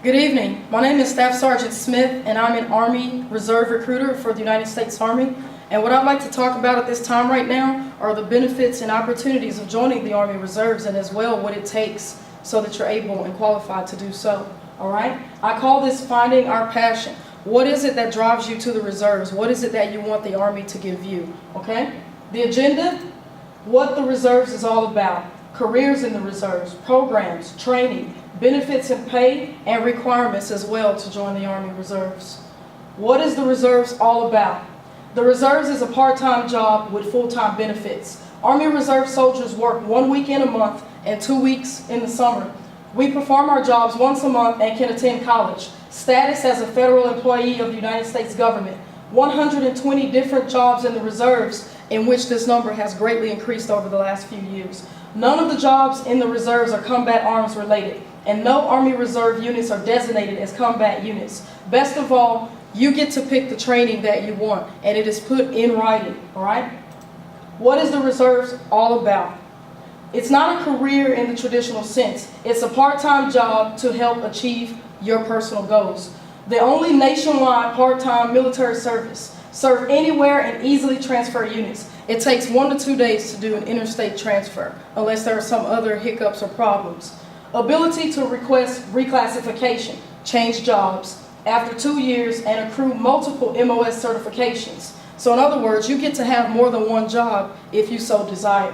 Good evening. My name is Staff Sergeant Smith, and I'm an Army Reserve recruiter for the United States Army. And what I'd like to talk about at this time right now are the benefits and opportunities of joining the Army Reserves, and as well what it takes so that you're able and qualified to do so. All right? I call this finding our passion. What is it that drives you to the reserves? What is it that you want the Army to give you? Okay? The agenda, what the reserves is all about. Careers in the reserves, programs, training, benefits and pay, and requirements as well to join the Army Reserves. What is the reserves all about? The reserves is a part-time job with full-time benefits. Army Reserve soldiers work 1 weekend a month and 2 weeks in the summer. We perform our jobs once a month and can attend college. Status as a federal employee of the United States government. 120 different jobs in the reserves, in which this number has greatly increased over the last few years. None of the jobs in the reserves are combat arms related, and no Army Reserve units are designated as combat units. Best of all, you get to pick the training that you want, and it is put in writing, all right? What is the reserves all about? It's not a career in the traditional sense. It's a part-time job to help achieve your personal goals. The only nationwide part-time military service. Serve anywhere and easily transfer units. It takes 1 to 2 days to do an interstate transfer, unless there are some other hiccups or problems. Ability to request reclassification, change jobs, after 2 years and accrue multiple MOS certifications. So in other words, you get to have more than one job if you so desire.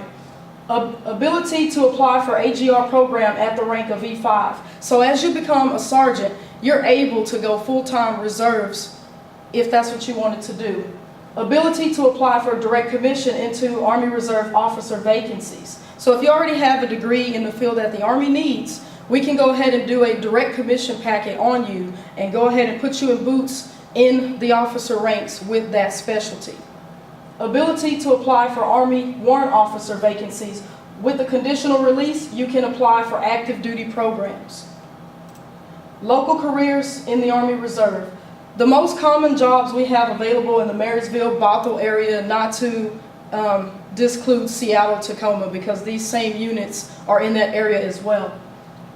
Ability to apply for AGR program at the rank of E5. So as you become a sergeant, you're able to go full-time reserves if that's what you wanted to do. Ability to apply for direct commission into Army Reserve officer vacancies. So if you already have a degree in the field that the Army needs, we can go ahead and do a direct commission packet on you and go ahead and put you in boots in the officer ranks with that specialty. Ability to apply for Army warrant officer vacancies. With the conditional release, you can apply for active duty programs. Local careers in the Army Reserve. The most common jobs we have available in the Marysville, Bothell area, not to disclude Seattle, Tacoma, because these same units are in that area as well.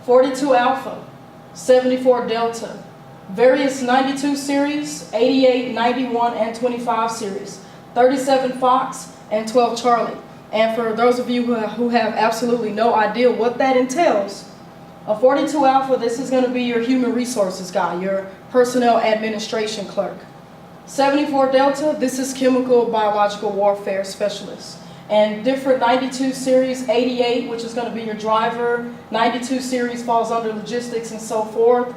42 Alpha, 74 Delta, various 92 series, 88, 91, and 25 series, 37 Fox, and 12 Charlie. And for those of you who have absolutely no idea what that entails, a 42 Alpha, this is going to be your human resources guy, your personnel administration clerk. 74 Delta, this is chemical biological warfare specialist. And different 92 series, 88, which is going to be your driver. 92 series falls under logistics and so forth.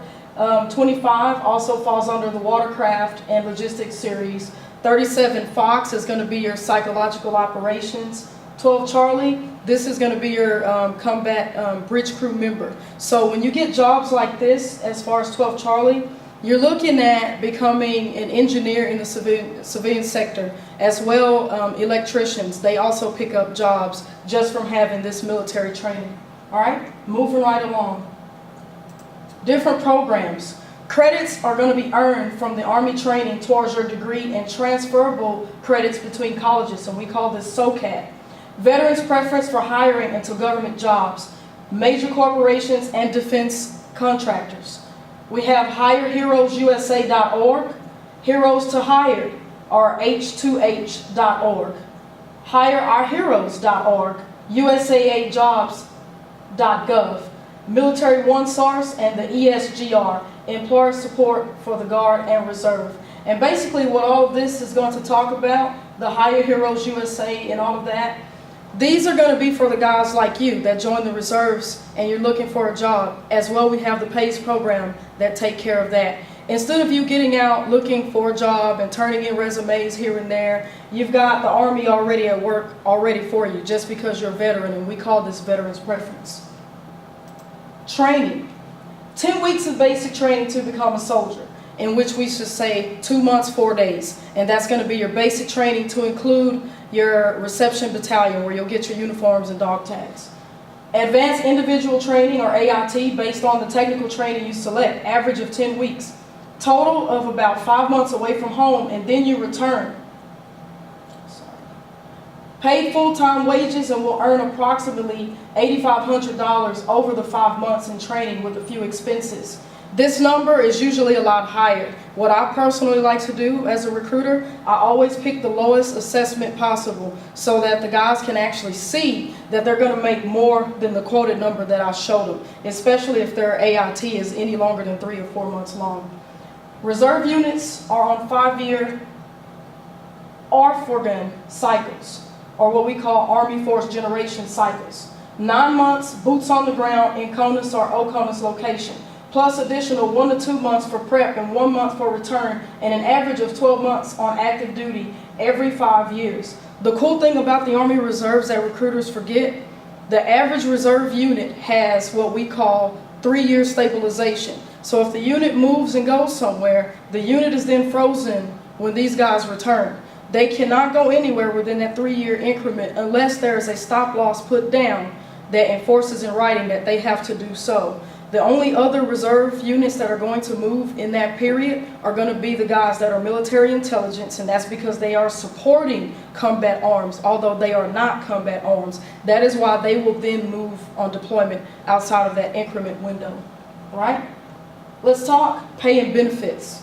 25 also falls under the watercraft and logistics series. 37 Fox is going to be your psychological operations. 12 Charlie, this is going to be your combat bridge crew member. So when you get jobs like this, as far as 12 Charlie, you're looking at becoming an engineer in the civilian sector, as well electricians. They also pick up jobs just from having this military training. All right, moving right along. Different programs. Credits are going to be earned from the Army training towards your degree and transferable credits between colleges, and we call this SOCAT. Veterans preference for hiring into government jobs, major corporations, and defense contractors. We have HireHeroesUSA.org, Heroes to Hire, or H2H.org, HireOurHeroes.org, USAAJobs.gov, Military One Source, and the ESGR, Employer Support for the Guard and Reserve. And basically what all of this is going to talk about, the Hire Heroes USA and all of that, these are going to be for the guys like you that join the reserves and you're looking for a job. As well, we have the PACE program that take care of that. Instead of you getting out looking for a job and turning in resumes here and there, you've got the Army already at work already for you just because you're a veteran, and we call this veterans preference. Training. 10 weeks of basic training to become a soldier, in which we should say 2 months, 4 days. And that's going to be your basic training to include your reception battalion, where you'll get your uniforms and dog tags. Advanced individual training, or AIT, based on the technical training you select, average of 10 weeks. Total of about 5 months away from home, and then you return. Paid full-time wages, and will earn approximately $8,500 over the 5 months in training with a few expenses. This number is usually a lot higher. What I personally like to do as a recruiter, I always pick the lowest assessment possible so that the guys can actually see that they're going to make more than the quoted number that I showed them, especially if their AIT is any longer than 3 or 4 months long. Reserve units are on 5-year ARFORGAN cycles, or what we call Army Force Generation cycles. 9 months, boots on the ground in CONUS or OCONUS location, plus additional 1 to 2 months for prep and 1 month for return, and an average of 12 months on active duty every 5 years. The cool thing about the Army Reserves that recruiters forget, the average reserve unit has what we call 3-year stabilization. So if the unit moves and goes somewhere, the unit is then frozen when these guys return. They cannot go anywhere within that 3-year increment unless there is a stop loss put down that enforces in writing that they have to do so. The only other reserve units that are going to move in that period are going to be the guys that are military intelligence, and that's because they are supporting combat arms, although they are not combat arms. That is why they will then move on deployment outside of that increment window. All right? Let's talk pay and benefits.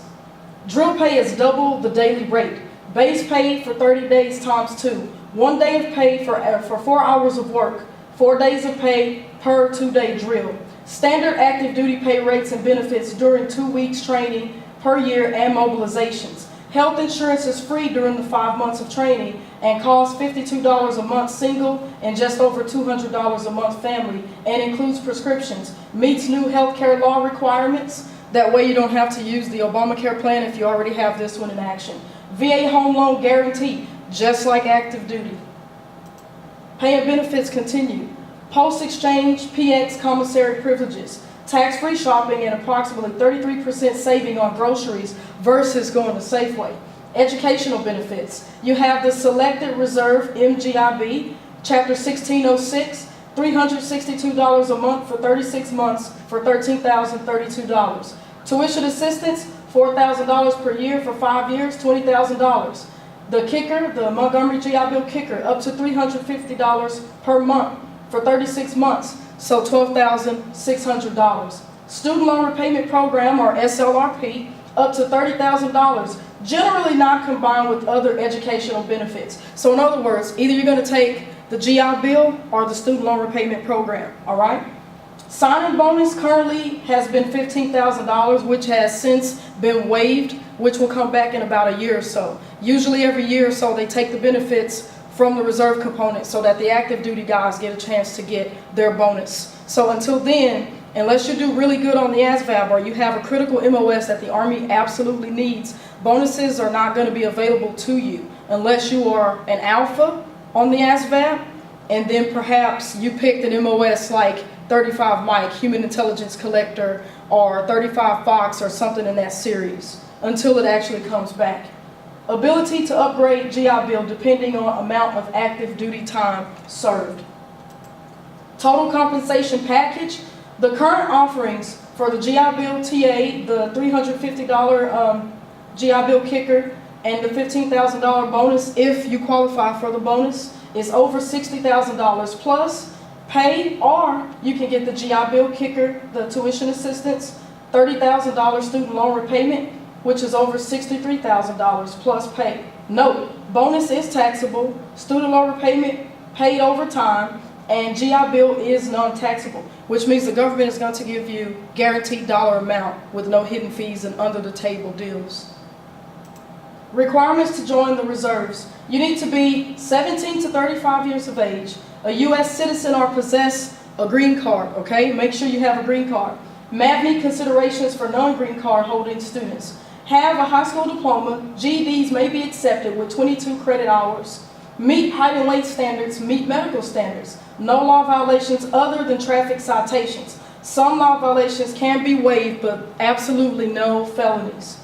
Drill pay is double the daily rate. Base pay for 30 days times 2. 1 day of pay for 4 hours of work. 4 days of pay per 2-day drill. Standard active duty pay rates and benefits during 2 weeks training per year and mobilizations. Health insurance is free during the 5 months of training and costs $52 a month single and just over $200 a month family, and includes prescriptions. Meets new healthcare law requirements. That way you don't have to use the Obamacare plan if you already have this one in action. VA home loan guarantee, just like active duty. Pay and benefits continue. Post-exchange PX commissary privileges, tax-free shopping, and approximately 33% saving on groceries versus going to Safeway. Educational benefits. You have the Selected Reserve MGIB, Chapter 1606, $362 a month for 36 months for $13,032. Tuition assistance, $4,000 per year for 5 years, $20,000. The kicker, the Montgomery GI Bill kicker, up to $350 per month for 36 months, so $12,600. Student Loan Repayment Program, or SLRP, up to $30,000, generally not combined with other educational benefits. So in other words, either you're going to take the GI Bill or the Student Loan Repayment Program, all right? Sign-in bonus currently has been $15,000, which has since been waived, which will come back in about a year or so. Usually every year or so they take the benefits from the reserve component so that the active duty guys get a chance to get their bonus. So until then, unless you do really good on the ASVAB or you have a critical MOS that the Army absolutely needs, bonuses are not going to be available to you unless you are an alpha on the ASVAB, and then perhaps you picked an MOS like 35 Mike, Human Intelligence Collector, or 35 Fox, or something in that series, until it actually comes back. Ability to upgrade GI Bill depending on amount of active duty time served. Total compensation package. The current offerings for the GI Bill TA, the $350 GI Bill kicker, and the $15,000 bonus, if you qualify for the bonus, is over $60,000 plus pay, or you can get the GI Bill kicker, the tuition assistance, $30,000 student loan repayment, which is over $63,000 plus pay. Note, bonus is taxable, student loan repayment paid over time, and GI Bill is non-taxable, which means the government is going to give you guaranteed dollar amount with no hidden fees and under-the-table deals. Requirements to join the reserves. You need to be 17 to 35 years of age, a U.S. citizen or possess a green card, okay? Make sure you have a green card. MAVNI considerations for non-green card holding students. Have a high school diploma. GEDs may be accepted with 22 credit hours. Meet height and weight standards, meet medical standards. No law violations other than traffic citations. Some law violations can be waived, but absolutely no felonies.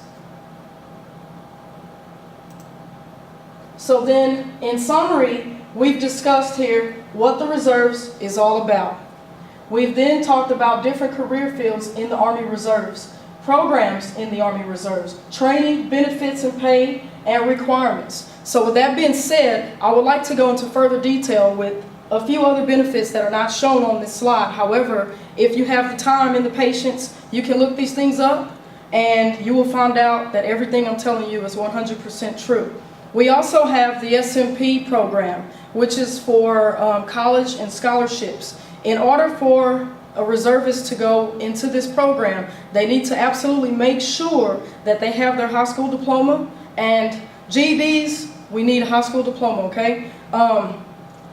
So then, in summary, we've discussed here what the reserves is all about. We've then talked about different career fields in the Army Reserves, programs in the Army Reserves, training, benefits and pay, and requirements. So with that being said, I would like to go into further detail with a few other benefits that are not shown on this slide. However, if you have the time and the patience, you can look these things up and you will find out that everything I'm telling you is 100% true. We also have the SMP program, which is for college and scholarships. In order for a reservist to go into this program, they need to absolutely make sure that they have their high school diploma, and GEDs, we need a high school diploma, okay?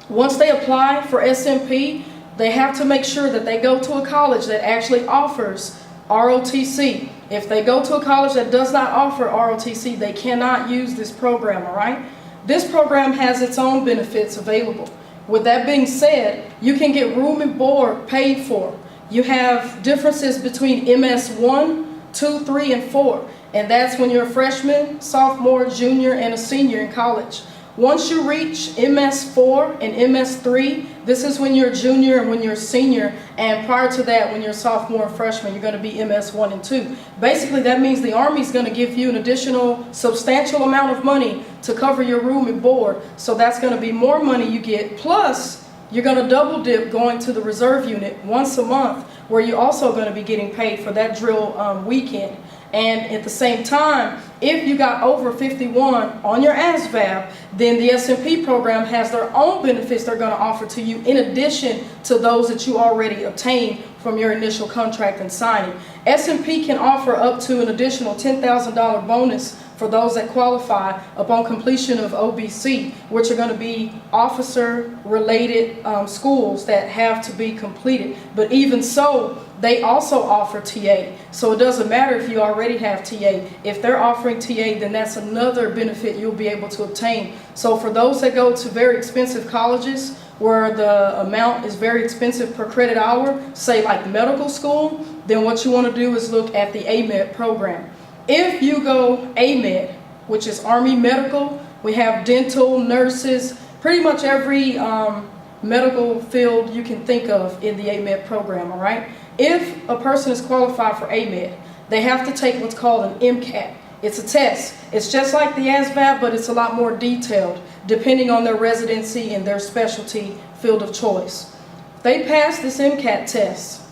Once they apply for SMP, they have to make sure that they go to a college that actually offers ROTC. If they go to a college that does not offer ROTC, they cannot use this program, all right? This program has its own benefits available. With that being said, you can get room and board paid for. You have differences between MS 1, 2, 3, and 4, and that's when you're a freshman, sophomore, junior, and a senior in college. Once you reach MS 4 and MS 3, this is when you're a junior and when you're a senior, and prior to that, when you're a sophomore and freshman, you're going to be MS 1 and 2. Basically, that means the Army is going to give you an additional substantial amount of money to cover your room and board, so that's going to be more money you get, plus you're going to double dip going to the reserve unit once a month, where you're also going to be getting paid for that drill weekend. And at the same time, if you got over 51 on your ASVAB, then the SMP program has their own benefits they're going to offer to you in addition to those that you already obtained from your initial contract and signing. SMP can offer up to an additional $10,000 bonus for those that qualify upon completion of OBC, which are going to be officer-related schools that have to be completed. But even so, they also offer TA. So it doesn't matter if you already have TA. If they're offering TA, then that's another benefit you'll be able to obtain. So for those that go to very expensive colleges, where the amount is very expensive per credit hour, say like medical school, then what you want to do is look at the AMED program. If you go AMED, which is Army Medical, we have dental, nurses, pretty much every medical field you can think of in the AMED program, all right? If a person is qualified for AMED, they have to take what's called an MCAT. It's a test. It's just like the ASVAB, but it's a lot more detailed, depending on their residency and their specialty field of choice. They pass this MCAT test.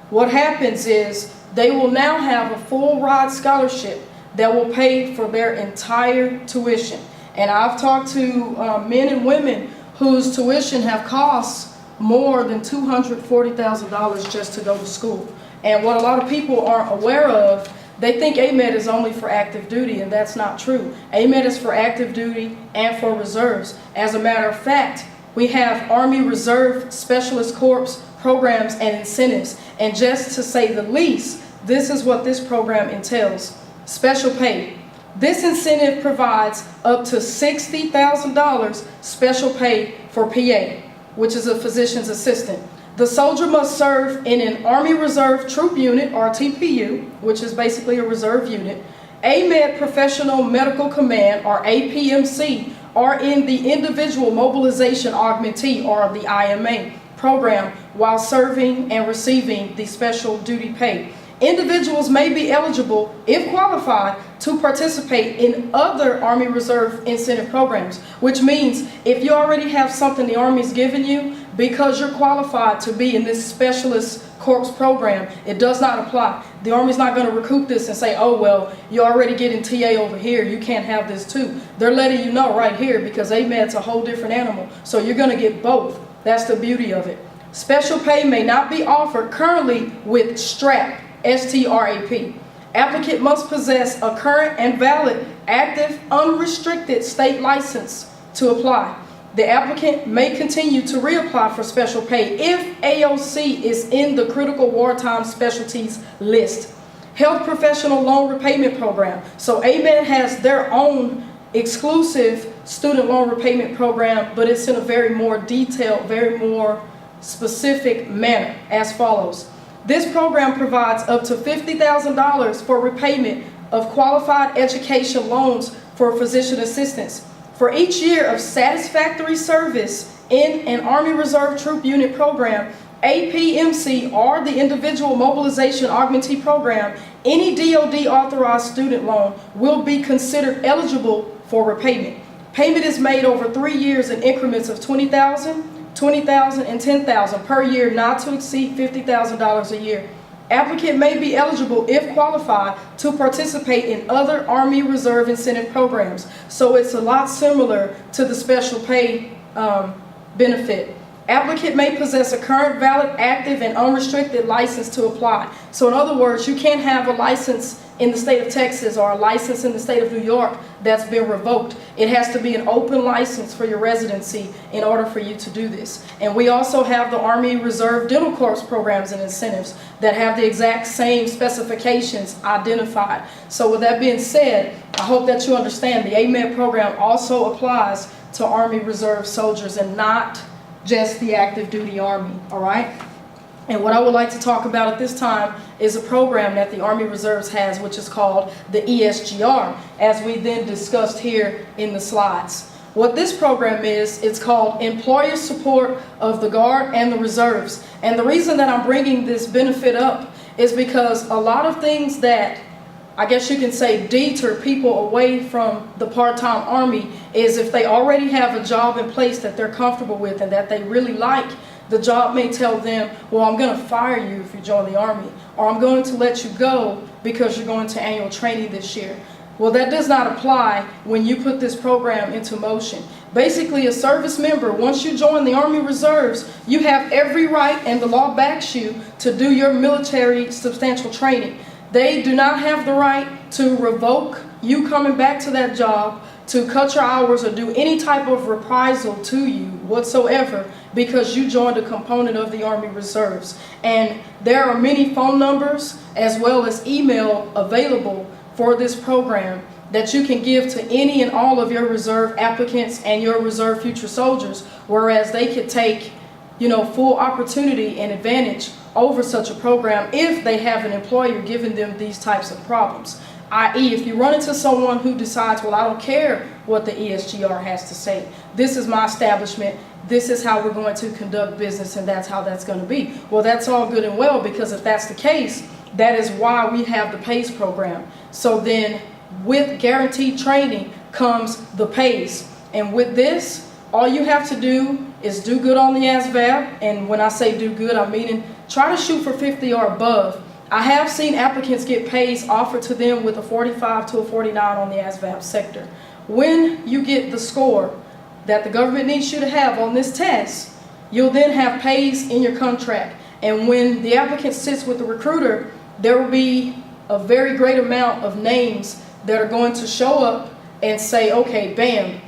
What happens is they will now have a full ride scholarship that will pay for their entire tuition. And I've talked to men and women whose tuition have cost more than $240,000 just to go to school. And what a lot of people aren't aware of, they think AMED is only for active duty, and that's not true. AMED is for active duty and for reserves. As a matter of fact, we have Army Reserve Specialist Corps programs and incentives. And just to say the least, this is what this program entails. Special pay. This incentive provides up to $60,000 special pay for PA, which is a physician's assistant. The soldier must serve in an Army Reserve Troop Unit, or TPU, which is basically a reserve unit, AMED Professional Medical Command, or APMC, or in the Individual Mobilization Augmentee, or the IMA program, while serving and receiving the special duty pay. Individuals may be eligible, if qualified, to participate in other Army Reserve incentive programs, which means if you already have something the Army's given you, because you're qualified to be in this specialist corps program, it does not apply. The Army's not going to recoup this and say, oh, well, you're already getting TA over here, you can't have this too. They're letting you know right here, because AMED's a whole different animal, so you're going to get both. That's the beauty of it. Special pay may not be offered currently with STRAP, S-T-R-A-P. Applicant must possess a current and valid, active, unrestricted state license to apply. The applicant may continue to reapply for special pay if AOC is in the critical wartime specialties list. Health Professional Loan Repayment Program. So AMED has their own exclusive student loan repayment program, but it's in a very more detailed, very more specific manner as follows. This program provides up to $50,000 for repayment of qualified education loans for physician assistants. For each year of satisfactory service in an Army Reserve Troop Unit program, APMC, or the Individual Mobilization Augmentee program, any DoD authorized student loan will be considered eligible for repayment. Payment is made over 3 years in increments of $20,000, $20,000, and $10,000 per year, not to exceed $50,000 a year. Applicant may be eligible, if qualified, to participate in other Army Reserve incentive programs. So it's a lot similar to the special pay benefit. Applicant may possess a current, valid, active, and unrestricted license to apply. So in other words, you can't have a license in the state of Texas or a license in the state of New York that's been revoked. It has to be an open license for your residency in order for you to do this. And we also have the Army Reserve Dental Corps programs and incentives that have the exact same specifications identified. So with that being said, I hope that you understand the AMED program also applies to Army Reserve soldiers and not just the active duty Army, all right? And what I would like to talk about at this time is a program that the Army Reserves has, which is called the ESGR, as we then discussed here in the slides. What this program is, it's called Employer Support of the Guard and the Reserves. And the reason that I'm bringing this benefit up is because a lot of things that I guess you can say deter people away from the part-time Army is if they already have a job in place that they're comfortable with and that they really like. The job may tell them, well, I'm going to fire you if you join the Army, or I'm going to let you go because you're going to annual training this year. Well, that does not apply when you put this program into motion. Basically, a service member, once you join the Army Reserves, you have every right, and the law backs you, to do your military substantial training. They do not have the right to revoke you coming back to that job, to cut your hours, or do any type of reprisal to you whatsoever because you joined a component of the Army Reserves. And there are many phone numbers as well as email available for this program that you can give to any and all of your reserve applicants and your reserve future soldiers, whereas they could take, full opportunity and advantage over such a program if they have an employer giving them these types of problems. I.e., if you run into someone who decides, well, I don't care what the ESGR has to say. This is my establishment. This is how we're going to conduct business, and that's how that's going to be. Well, that's all good and well, because if that's the case, that is why we have the PACE program. So then with guaranteed training comes the PACE. And with this, all you have to do is do good on the ASVAB. And when I say do good, I'm meaning try to shoot for 50 or above. I have seen applicants get PACE offered to them with a 45 to a 49 on the ASVAB sector. When you get the score that the government needs you to have on this test, you'll then have PACE in your contract. And when the applicant sits with the recruiter, there will be a very great amount of names that are going to show up and say, okay, bam,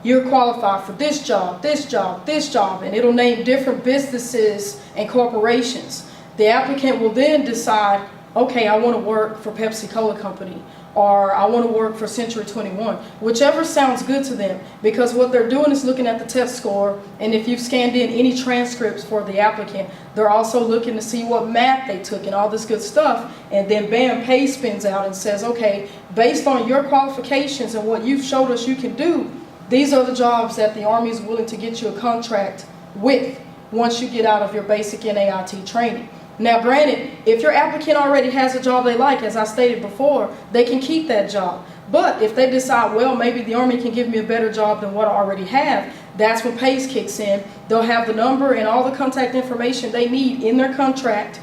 you're qualified for this job, this job, this job, and it'll name different businesses and corporations. The applicant will then decide, okay, I want to work for Pepsi Cola Company, or I want to work for Century 21, whichever sounds good to them, because what they're doing is looking at the test score, and if you've scanned in any transcripts for the applicant, they're also looking to see what math they took and all this good stuff, and then bam, PACE spins out and says, okay, based on your qualifications and what you've showed us you can do, these are the jobs that the Army is willing to get you a contract with once you get out of your basic NAIT training. Now granted, if your applicant already has a job they like, as I stated before, they can keep that job. But if they decide, well, maybe the Army can give me a better job than what I already have, that's when PACE kicks in. They'll have the number and all the contact information they need in their contract.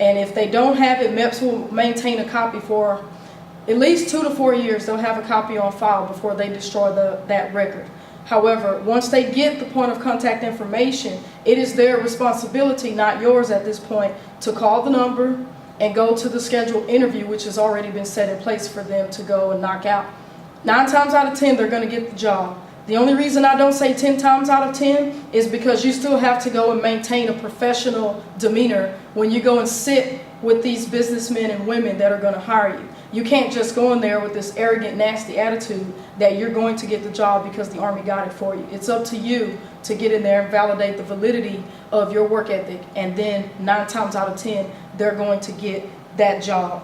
And if they don't have it, MEPS will maintain a copy for at least 2 to 4 years. They'll have a copy on file before they destroy that record. However, once they get the point of contact information, it is their responsibility, not yours at this point, to call the number and go to the scheduled interview, which has already been set in place for them to go and knock out. 9 times out of 10, they're going to get the job. The only reason I don't say 10 times out of 10 is because you still have to go and maintain a professional demeanor when you go and sit with these businessmen and women that are going to hire you. You can't just go in there with this arrogant, nasty attitude that you're going to get the job because the Army got it for you. It's up to you to get in there and validate the validity of your work ethic, and then 9 times out of 10, they're going to get that job.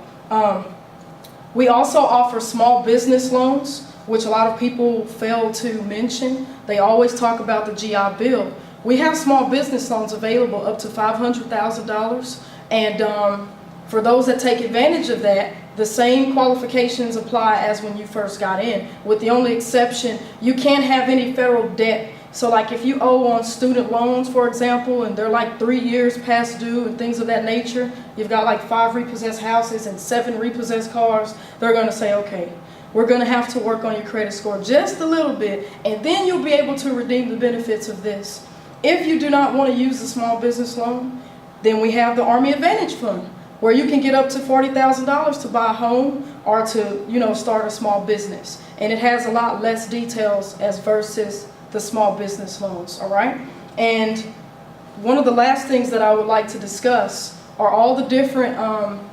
We also offer small business loans, which a lot of people fail to mention. They always talk about the GI Bill. We have small business loans available up to $500,000, and for those that take advantage of that, the same qualifications apply as when you first got in, with the only exception, you can't have any federal debt So like if you owe on student loans, for example, and they're like 3 years past due and things of that nature, you've got like 5 repossessed houses and 7 repossessed cars, they're going to say, okay, we're going to have to work on your credit score just a little bit, and then you'll be able to redeem the benefits of this. If you do not want to use the small business loan, then we have the Army Advantage Fund, where you can get up to $40,000 to buy a home or to, start a small business. And it has a lot less details as versus the small business loans, all right? And one of the last things that I would like to discuss are all the different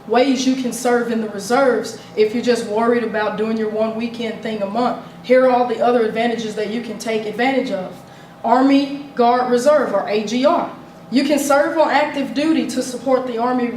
ways you can serve in the reserves if you're just worried about doing your one weekend thing a month. Here are all the other advantages that you can take advantage of. Army Guard Reserve, or AGR. You can serve on active duty to support the Army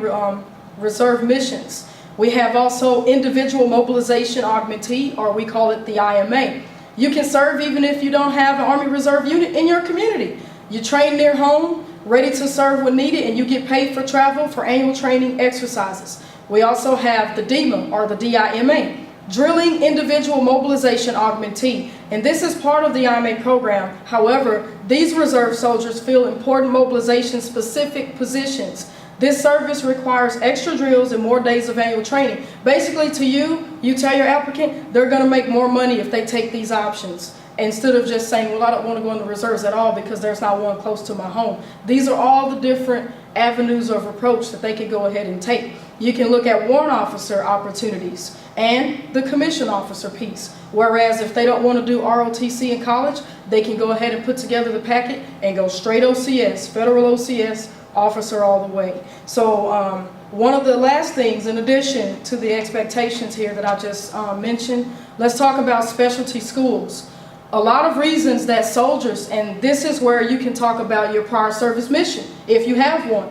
Reserve missions. We have also Individual Mobilization Augmentee, or we call it the IMA. You can serve even if you don't have an Army Reserve unit in your community. You train near home, ready to serve when needed, and you get paid for travel for annual training exercises. We also have the DIMA, or the DIMA, Drilling Individual Mobilization Augmentee, and this is part of the IMA program. However, these reserve soldiers fill important mobilization-specific positions. This service requires extra drills and more days of annual training. Basically, to you tell your applicant, they're going to make more money if they take these options, instead of just saying, well, I don't want to go in the reserves at all because there's not one close to my home. These are all the different avenues of approach that they can go ahead and take. You can look at warrant officer opportunities and the commission officer piece. Whereas if they don't want to do ROTC in college, they can go ahead and put together the packet and go straight OCS, federal OCS, officer all the way. So one of the last things, in addition to the expectations here that I just mentioned, let's talk about specialty schools. A lot of reasons that soldiers, and this is where you can talk about your prior service mission, if you have one.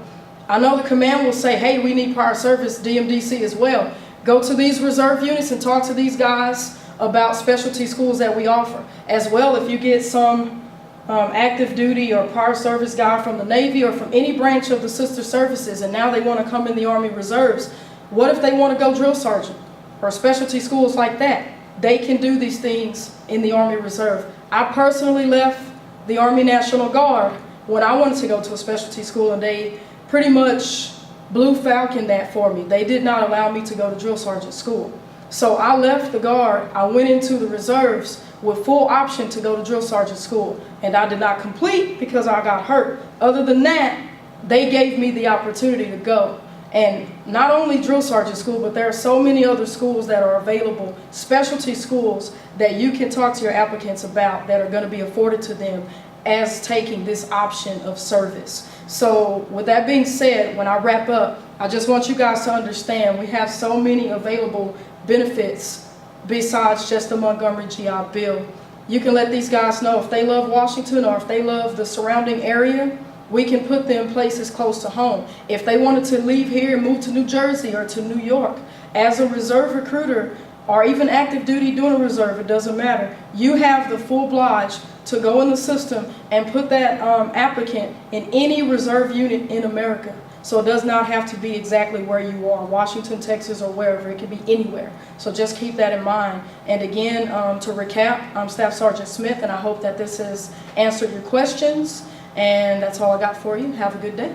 I know the command will say, hey, we need prior service DMDC as well. Go to these reserve units and talk to these guys about specialty schools that we offer. As well, if you get some active duty or prior service guy from the Navy or from any branch of the sister services, and now they want to come in the Army Reserves, what if they want to go drill sergeant or specialty schools like that? They can do these things in the Army Reserve. I personally left the Army National Guard when I wanted to go to a specialty school, and they pretty much Blue Falcon that for me. They did not allow me to go to drill sergeant school. So I left the Guard, I went into the reserves with full option to go to drill sergeant school, and I did not complete because I got hurt. Other than that, they gave me the opportunity to go. And not only drill sergeant school, but there are so many other schools that are available, specialty schools that you can talk to your applicants about that are going to be afforded to them as taking this option of service. So with that being said, when I wrap up, I just want you guys to understand we have so many available benefits besides just the Montgomery GI Bill. You can let these guys know if they love Washington or if they love the surrounding area, we can put them places close to home. If they wanted to leave here and move to New Jersey or to New York, as a reserve recruiter or even active duty doing a reserve, it doesn't matter. You have the full oblige to go in the system and put that applicant in any reserve unit in America. So it does not have to be exactly where you are, Washington, Texas, or wherever. It could be anywhere. So just keep that in mind. And again, to recap, I'm Staff Sergeant Smith, and I hope that this has answered your questions. And that's all I got for you. Have a good day.